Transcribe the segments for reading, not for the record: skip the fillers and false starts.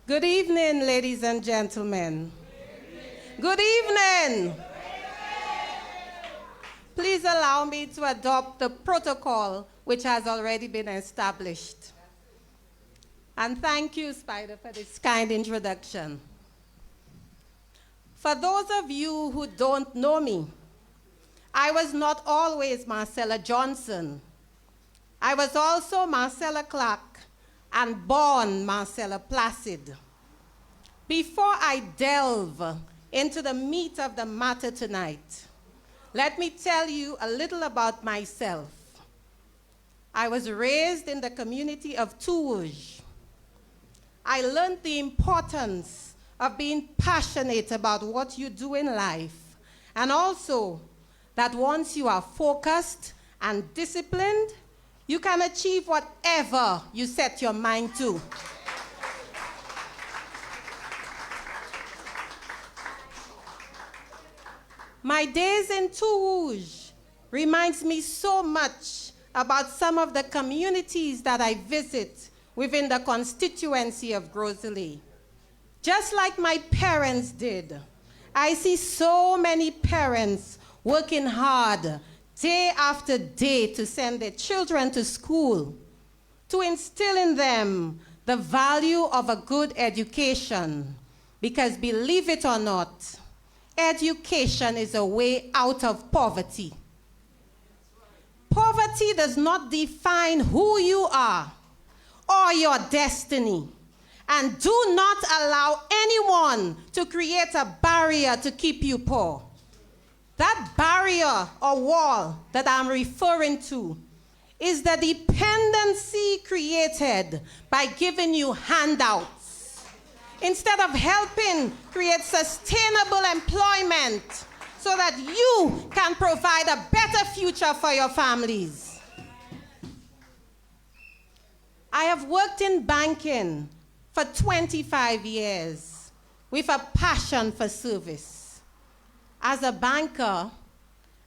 Good evening, ladies and gentlemen. Good evening. Please allow me to adopt the protocol which has already been established. And thank you, Spider, for this kind introduction. For those of you who don't know me, I was not always Marcella Johnson. I was also Marcella Clark and born Marcella Placid. Before I delve into the meat of the matter tonight, let me tell you a little about myself. I was raised in the community of Touge. I learned the importance of being passionate about what you do in life, and also that once you are focused and disciplined, you can achieve whatever you set your mind to. My days in Touge reminds me so much about some of the communities that I visit within the constituency of Gros Islet. Just like my parents did, I see so many parents working hard day after day to send their children to school, to instill in them the value of a good education. Because believe it or not, education is a way out of poverty. Poverty does not define who you are or your destiny. And do not allow anyone to create a barrier to keep you poor. That barrier or wall that I'm referring to is the dependency created by giving you handouts instead of helping create sustainable employment so that you can provide a better future for your families. I have worked in banking for 25 years with a passion for service. As a banker,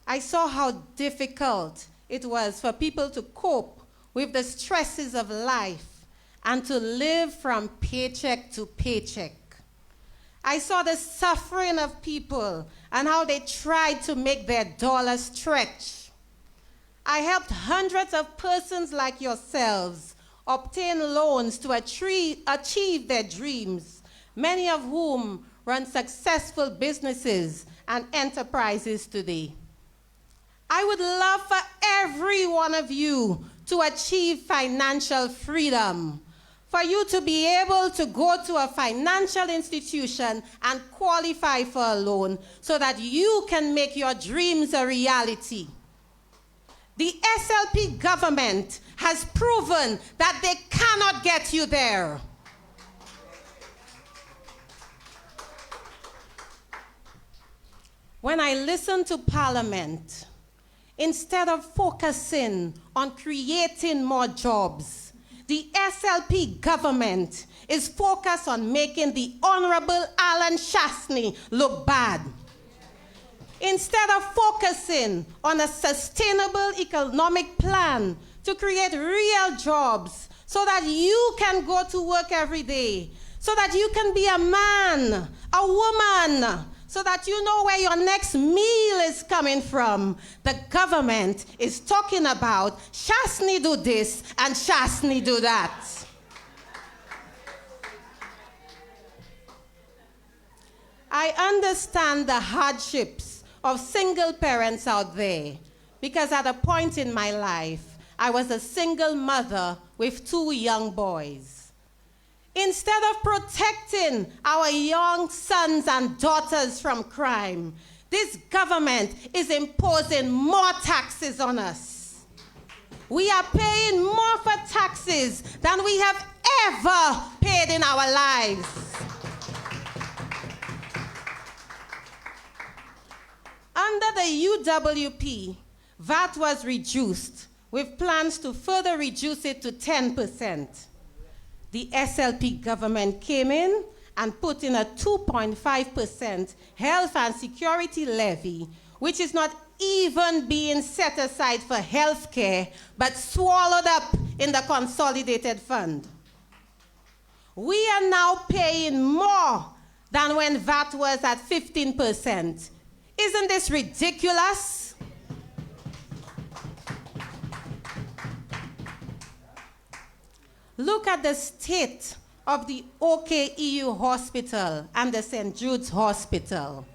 I saw how difficult it was for people to cope with the stresses of life and to live from paycheck to paycheck. I saw the suffering of people and how they tried to make their dollar stretch. I helped hundreds of persons like yourselves obtain loans to achieve their dreams, many of whom run successful businesses and enterprises today. I would love for every one of you to achieve financial freedom, for you to be able to go to a financial institution and qualify for a loan so that you can make your dreams a reality. The SLP government has proven that they cannot get you there. When I listen to Parliament, instead of focusing on creating more jobs, the SLP government is focused on making the Honorable Alan Shastney look bad. Instead of focusing on a sustainable economic plan to create real jobs so that you can go to work every day, so that you can be a man, a woman, so that you know where your next meal is coming from. The government is talking about Shastney do this and Shastney do that. I understand the hardships of single parents out there, because at a point in my life, I was a single mother with 2 young boys. Instead of protecting our young sons and daughters from crime, this government is imposing more taxes on us. We are paying more for taxes than we have ever paid in our lives. Under the UWP, VAT was reduced, with plans to further reduce it to 10%. The SLP government came in and put in a 2.5% health and security levy, which is not even being set aside for health care, but swallowed up in the consolidated fund. We are now paying more than when VAT was at 15%. Isn't this ridiculous? Look at the state of the OKEU Hospital and the St. Jude's Hospital.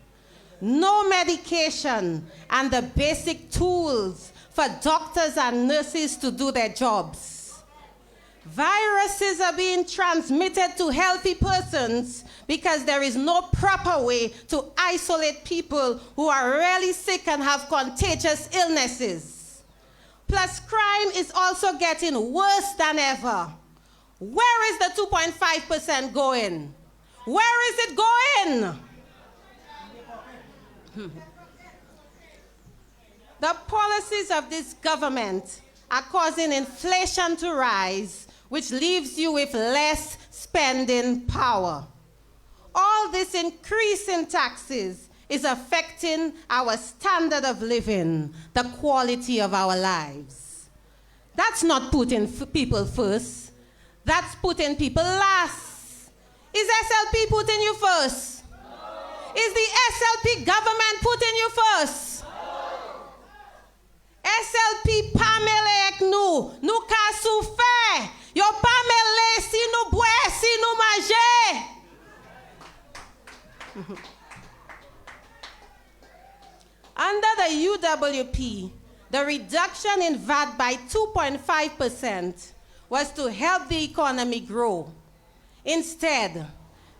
No medication and the basic tools for doctors and nurses to do their jobs. Viruses are being transmitted to healthy persons because there is no proper way to isolate people who are really sick and have contagious illnesses. Plus, crime is also getting worse than ever. Where is the 2.5% going? Where is it going? The policies of this government are causing inflation to rise, which leaves you with less spending power. All this increase in taxes is affecting our standard of living, the quality of our lives. That's not putting people first. That's putting people last. Is SLP putting you first? No. Is the SLP government putting you first? No. SLP pamele ek nou ka souffert. Yo pamele si nou boire, si nou manger. Under the UWP, the reduction in VAT by 2.5% was to help the economy grow. Instead,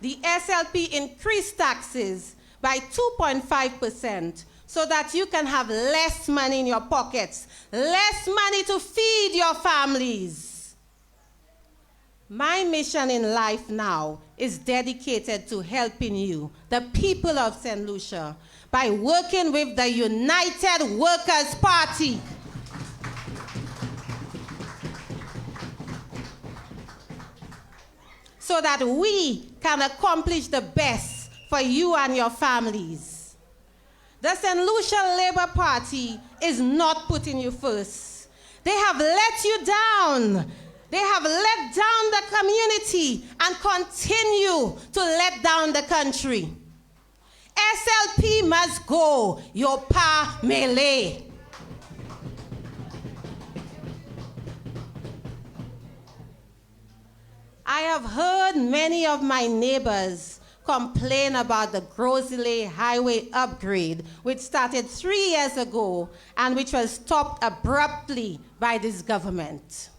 the SLP increased taxes by 2.5% so that you can have less money in your pockets, less money to feed your families. My mission in life now is dedicated to helping you, the people of St. Lucia, by working with the United Workers' Party. So that we can accomplish the best for you and your families. The St. Lucia Labour Party is not putting you first. They have let you down. They have let down the community and continue to let down the country. SLP must go. Yo pa mele. I have heard many of my neighbors complain about the Gros Islet highway upgrade, which started 3 years ago and which was stopped abruptly by this government.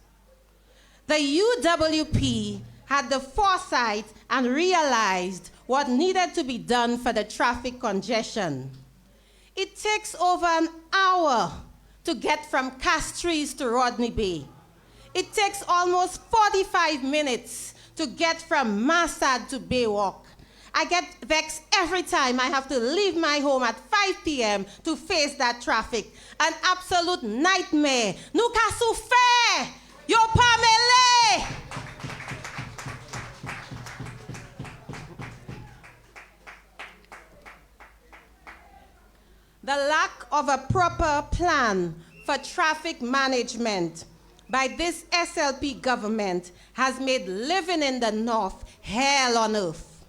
The UWP had the foresight and realized what needed to be done for the traffic congestion. It takes over an hour to get from Castries to Rodney Bay. It takes almost 45 minutes to get from Massad to Baywalk. I get vexed every time I have to leave my home at 5 p.m. to face that traffic. An absolute nightmare. Nou ka souffert! Yo pa mele! The lack of a proper plan for traffic management by this SLP government has made living in the north hell on earth.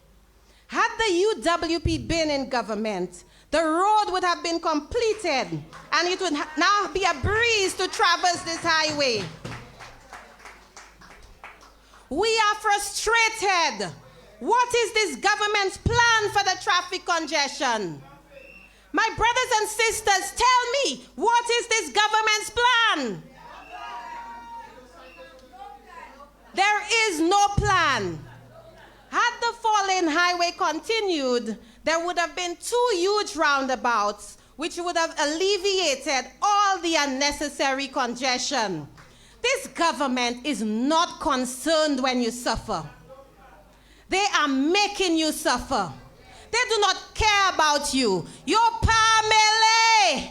Had the UWP been in government, the road would have been completed and it would now be a breeze to traverse this highway. We are frustrated. What is this government's plan for the traffic congestion? My brothers and sisters, tell me, what is this government's plan? There is no plan. Had the four-lane highway continued, there would have been 2 huge roundabouts, which would have alleviated all the unnecessary congestion. This government is not concerned when you suffer. They are making you suffer. They do not care about you. Yo pa mele!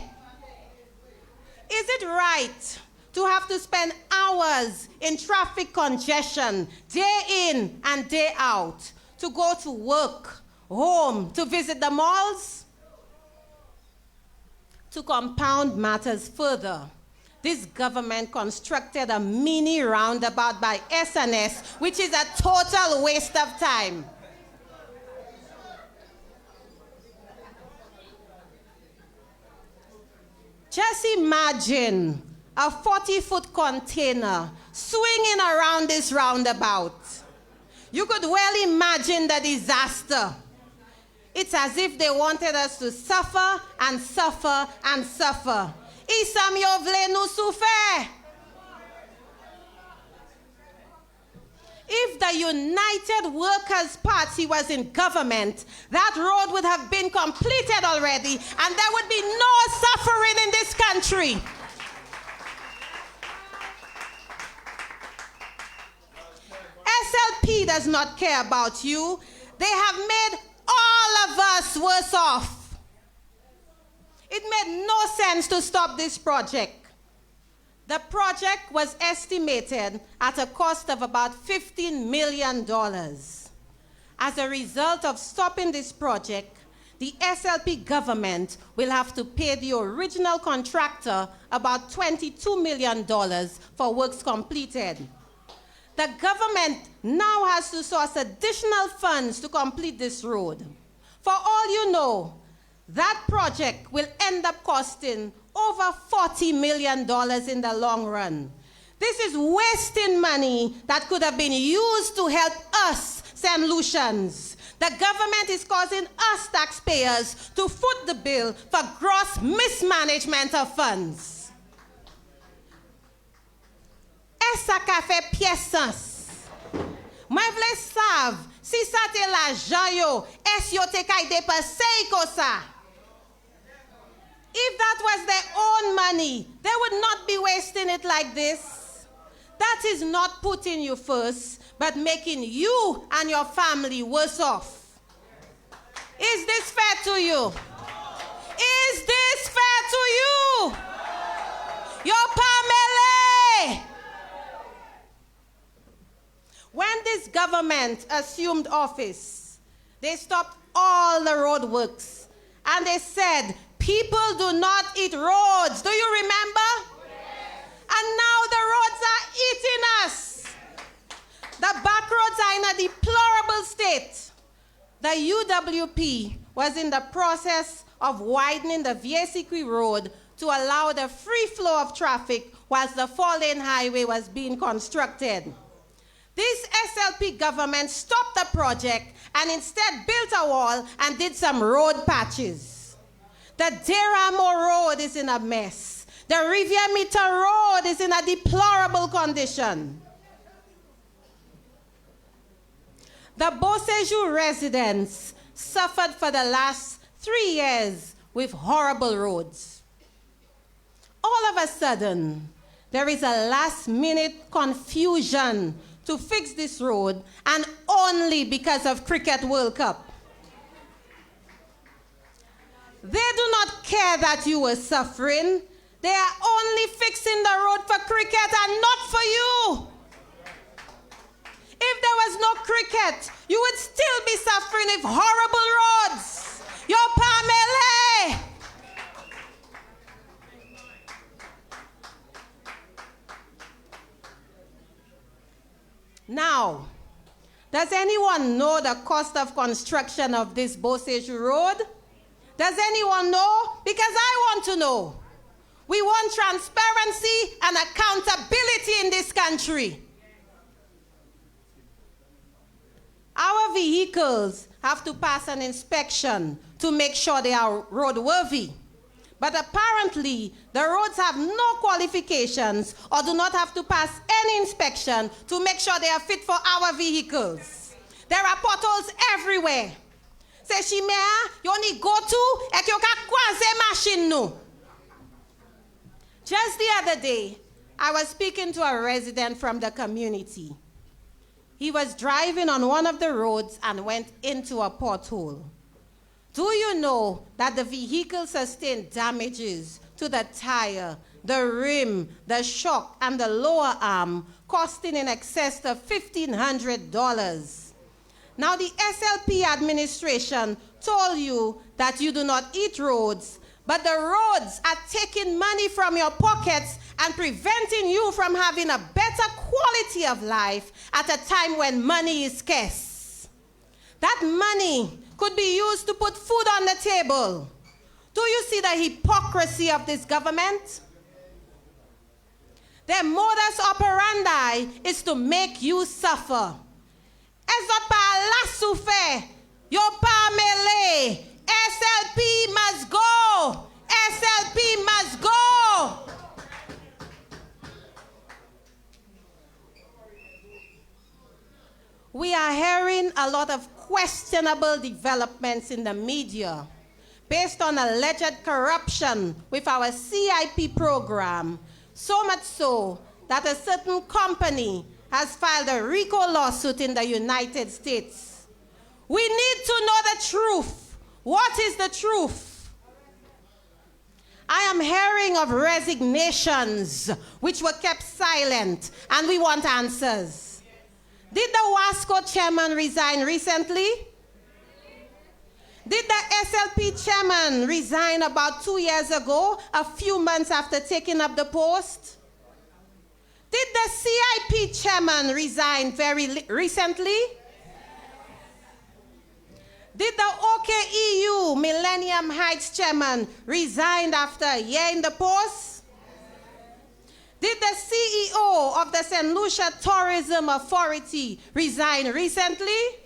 Is it right to have to spend hours in traffic congestion, day in and day out, to go to work, home, to visit the malls? To compound matters further, this government constructed a mini roundabout by SNS, which is a total waste of time. Just imagine a 40-foot container swinging around this roundabout. You could well imagine the disaster. It's as if they wanted us to suffer and suffer and suffer. Isam yo vle nou souffre. If the United Workers' Party was in government, that road would have been completed already, and there would be no suffering in this country. SLP does not care about you. They have made all of us worse off. It made no sense to stop this project. The project was estimated at a cost of about $15 million. As a result of stopping this project, the SLP government will have to pay the original contractor about $22 million for works completed. The government now has to source additional funds to complete this road. For all you know, that project will end up costing over $40 million in the long run. This is wasting money that could have been used to help us, St. Lucians. The government is causing us taxpayers to foot the bill for gross mismanagement of funds. Esa ka fe piesans. Mwen vle sav, si sa te l'ajan yo, es yo te kay depase ko sa. If that was their own money, they would not be wasting it like this. That is not putting you first, but making you and your family worse off. Is this fair to you? Is this fair to you? Your family. When this government assumed office, they stopped all the road works. And they said, people do not eat roads. Do you remember? Yes. And now the roads are eating us. The back roads are in a deplorable state. The UWP was in the process of widening the Vieux-Sequi Road to allow the free flow of traffic whilst the four-lane highway was being constructed. This SLP government stopped the project and instead built a wall and did some road patches. The Deramo Road is in a mess. The Riviere Meter Road is in a deplorable condition. The Beauséjour residents suffered for the last 3 years with horrible roads. All of a sudden, there is a last-minute confusion to fix this road, and only because of Cricket World Cup. They do not care that you were suffering. They are only fixing the road for cricket and not for you. If there was no cricket, you would still be suffering with horrible roads. Your family. Now, does anyone know the cost of construction of this Beauséjour Road? Does anyone know? Because I want to know. We want transparency and accountability in this country. Our vehicles have to pass an inspection to make sure they are roadworthy. But apparently, the roads have no qualifications or do not have to pass any inspection to make sure they are fit for our vehicles. There are potholes everywhere. Se chimea, you only go to, et you can croiser machine no. Just the other day, I was speaking to a resident from the community. He was driving on one of the roads and went into a pothole. Do you know that the vehicle sustained damages to the tire, the rim, the shock, and the lower arm, costing in excess of $1,500? Now, the SLP administration told you that you do not eat roads, but the roads are taking money from your pockets and preventing you from having a better quality of life at a time when money is scarce. That money could be used to put food on the table. Do you see the hypocrisy of this government? Their modus operandi is to make you suffer. Ezot pa la souffert, yo pa mele. SLP must go. SLP must go. We are hearing a lot of questionable developments in the media based on alleged corruption with our CIP program, so much so that a certain company has filed a RICO lawsuit in the United States. We need to know the truth. What is the truth? I am hearing of resignations which were kept silent, and we want answers. Did the WASCO chairman resign recently? Did the SLP chairman resign about 2 years ago, a few months after taking up the post? Did the CIP chairman resign very recently? Did the OKEU Millennium Heights chairman resign after a year in the post? Did the CEO of the St. Lucia Tourism Authority resign recently?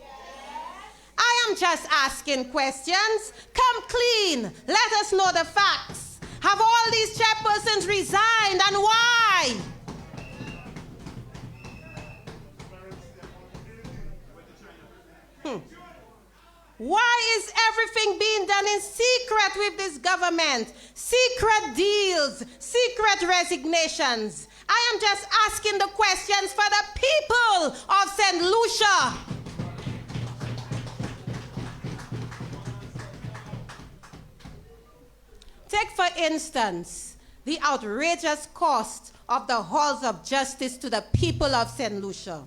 I am just asking questions. Come clean. Let us know the facts. Have all these chairpersons resigned, and why? Why is everything being done in secret with this government? Secret deals, secret resignations. I am just asking the questions for the people of St. Lucia. Take, for instance, the outrageous cost of the halls of justice to the people of St. Lucia.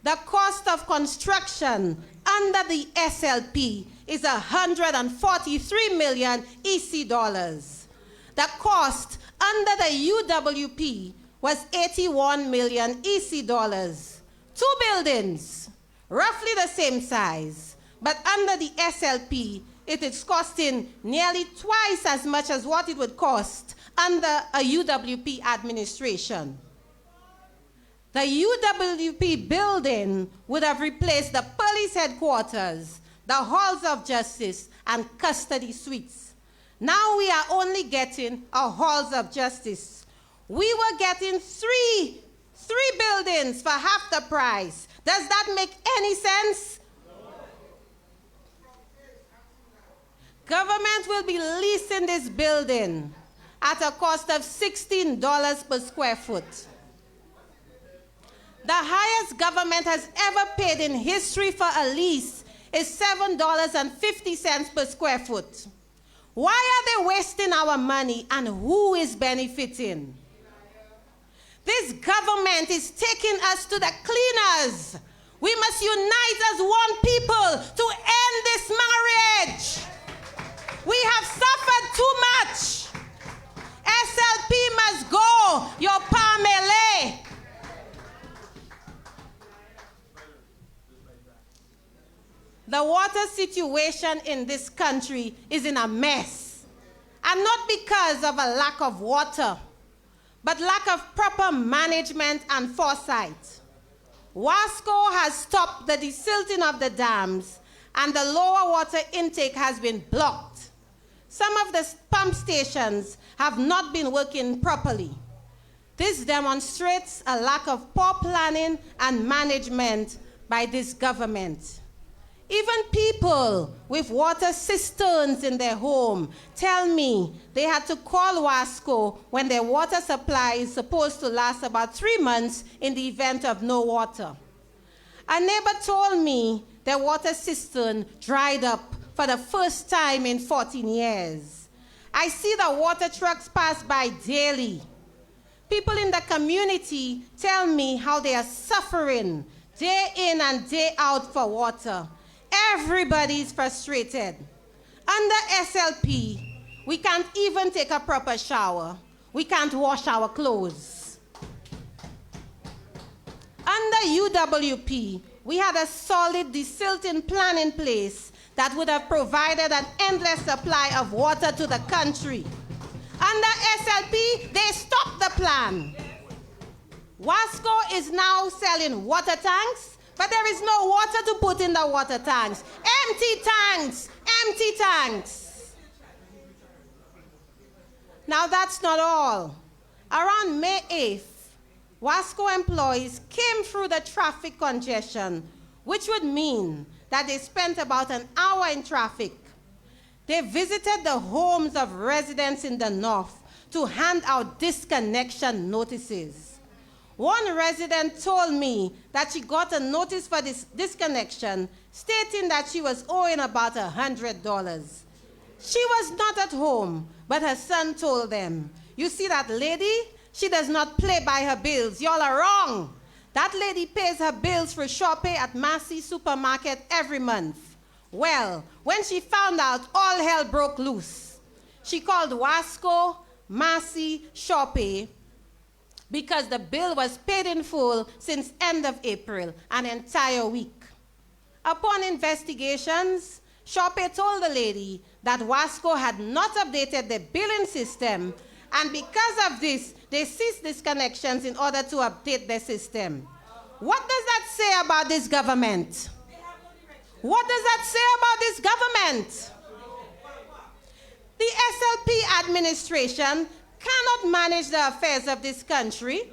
The cost of construction under the SLP is 143 million EC dollars. The cost under the UWP was 81 million EC dollars. 2 buildings, roughly the same size, but under the SLP, it is costing nearly twice as much as what it would cost under a UWP administration. The UWP building would have replaced the police headquarters, the halls of justice, and custody suites. Now we are only getting a halls of justice. We were getting three buildings for half the price. Does that make any sense? Government will be leasing this building at a cost of $16 per square foot. The highest government has ever paid in history for a lease is $7.50 per square foot. Why are they wasting our money, and who is benefiting? This government is taking us to the cleaners. We must unite as one people to end this marriage. We have suffered too much. SLP must go. Your Pamele. The water situation in this country is in a mess. And not because of a lack of water, but lack of proper management and foresight. WASCO has stopped the desilting of the dams, and the lower water intake has been blocked. Some of the pump stations have not been working properly. This demonstrates a lack of poor planning and management by this government. Even people with water cisterns in their home tell me they had to call WASCO when their water supply is supposed to last about 3 months in the event of no water. A neighbor told me their water cistern dried up for the first time in 14 years. I see the water trucks pass by daily. People in the community tell me how they are suffering day in and day out for water. Everybody is frustrated. Under SLP, We can't even take a proper shower. We can't wash our clothes. Under UWP, we had a solid desilting plan in place that would have provided an endless supply of water to the country. Under SLP, they stopped the plan. Wasco is now selling water tanks, but there is no water to put in the water tanks. Empty tanks, empty tanks. Now that's not all. Around May 8th, Wasco employees came through the traffic congestion, which would mean that they spent about an hour in traffic. They visited the homes of residents in the north to hand out disconnection notices. One resident told me that she got a notice for this disconnection stating that she was owing about $100. She was not at home, but her son told them, "You see that lady? She does not play by her bills. Y'all are wrong. That lady pays her bills for shopping at Massey Supermarket every month." Well, when she found out, all hell broke loose. She called Wasco, Massey, Shoppe, because the bill was paid in full since end of April, an entire week. Upon investigations, Shoppe told the lady that Wasco had not updated the billing system, and because of this, they ceased disconnections in order to update the system. What does that say about this government? What does that say about this government? The SLP administration cannot manage the affairs of this country.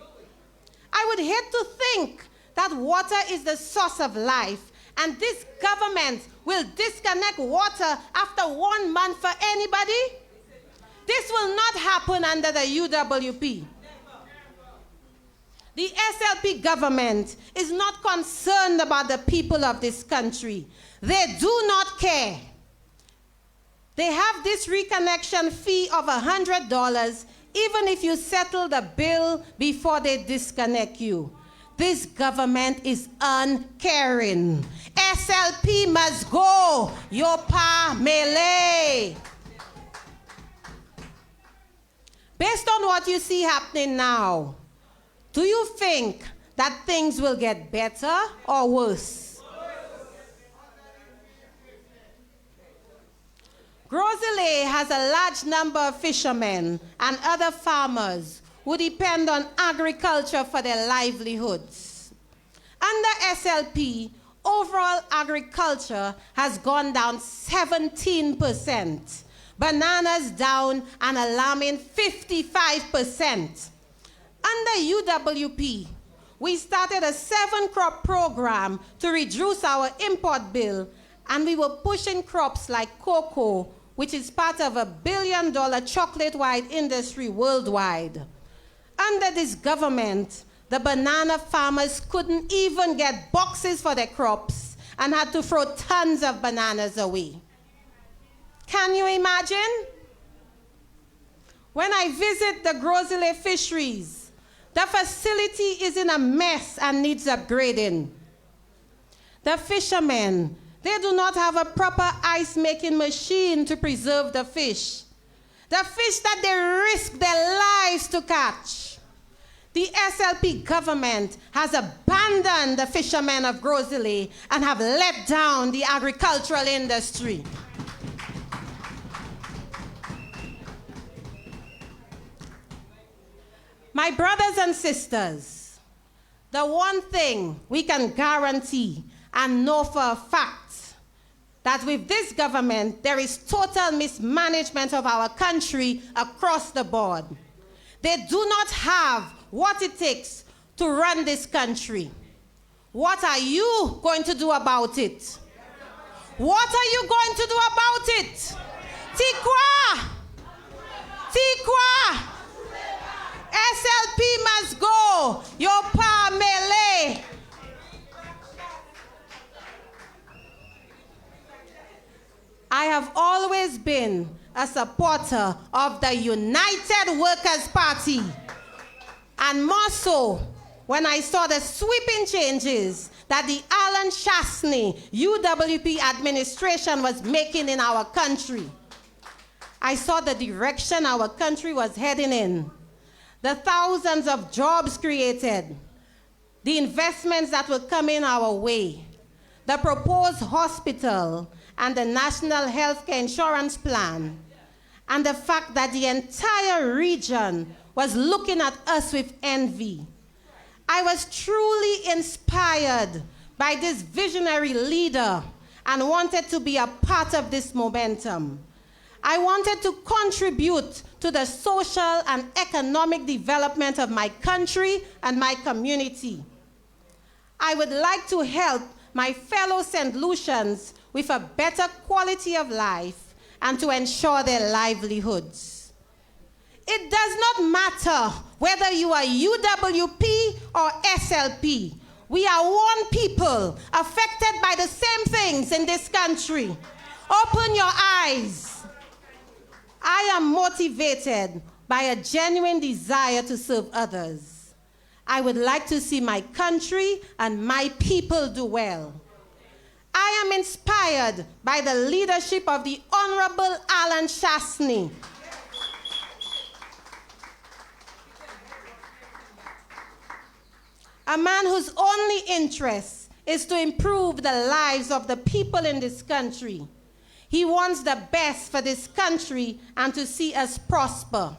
I would hate to think that water is the source of life, and this government will disconnect water after 1 month for anybody. This will not happen under the UWP. The SLP government is not concerned about the people of this country. They do not care. They have this reconnection fee of $100 even if you settle the bill before they disconnect you. This government is uncaring. SLP must go. Yopa Mele. Based on what you see happening now, do you think that things will get better or worse? Gros Islet has a large number of fishermen and other farmers who depend on agriculture for their livelihoods. Under SLP, overall agriculture has gone down 17%. Bananas down an alarming 55%. Under UWP, we started a 7-crop program to reduce our import bill, and we were pushing crops like cocoa, which is part of $1 billion chocolate-wide industry worldwide. Under this government, the banana farmers couldn't even get boxes for their crops and had to throw tons of bananas away. Can you imagine? When I visit the Gros Islet fisheries, the facility is in a mess and needs upgrading. The fishermen, they do not have a proper ice-making machine to preserve the fish. The fish that they risk their lives to catch. The SLP government has abandoned the fishermen of Gros Islet and have let down the agricultural industry. My brothers and sisters, the one thing we can guarantee and know for a fact that with this government, there is total mismanagement of our country across the board. They do not have what it takes to run this country. What are you going to do about it? What are you going to do about it? Tikwa! Tikwa! SLP must go. Yopa Mele. I have always been a supporter of the United Workers' Party, and more so when I saw the sweeping changes that the Alan Chasney UWP administration was making in our country. I saw the direction our country was heading in, the thousands of jobs created, the investments that were coming our way, the proposed hospital and the National Healthcare Insurance Plan, and the fact that the entire region was looking at us with envy. I was truly inspired by this visionary leader and wanted to be a part of this momentum. I wanted to contribute to the social and economic development of my country and my community. I would like to help my fellow St. Lucians with a better quality of life and to ensure their livelihoods. It does not matter whether you are UWP or SLP. We are one people affected by the same things in this country. Open your eyes. I am motivated by a genuine desire to serve others. I would like to see my country and my people do well. I am inspired by the leadership of the Honorable Alan Chasney. A man whose only interest is to improve the lives of the people in this country. He wants the best for this country and to see us prosper.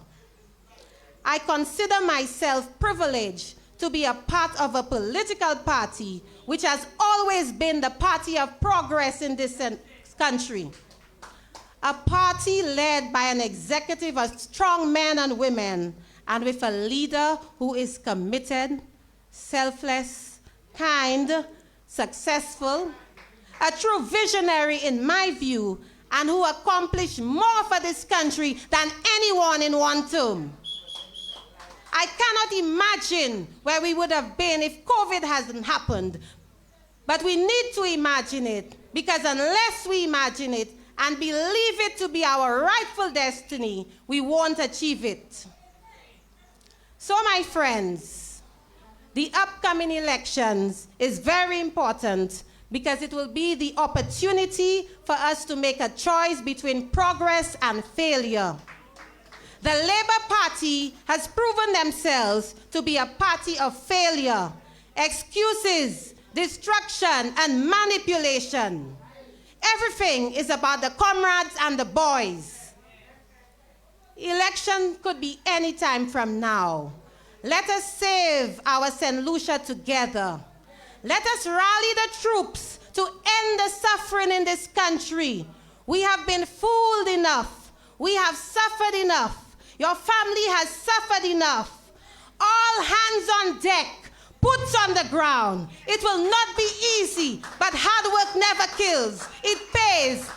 I consider myself privileged to be a part of a political party which has always been the party of progress in this country. A party led by an executive of strong men and women and with a leader who is committed, selfless, kind, successful, a true visionary in my view, and who accomplished more for this country than anyone in one term. I cannot imagine where we would have been if COVID hasn't happened, but we need to imagine it, because unless we imagine it and believe it to be our rightful destiny, we won't achieve it. So my friends, the upcoming elections is very important because it will be the opportunity for us to make a choice between progress and failure. The Labour Party has proven themselves to be a party of failure, excuses, destruction, and manipulation. Everything is about the comrades and the boys. Election could be any time from now. Let us save our St. Lucia together. Let us rally the troops to end the suffering in this country. We have been fooled enough. We have suffered enough. Your family has suffered enough. All hands on deck, boots on the ground. It will not be easy, but hard work never kills. It pays.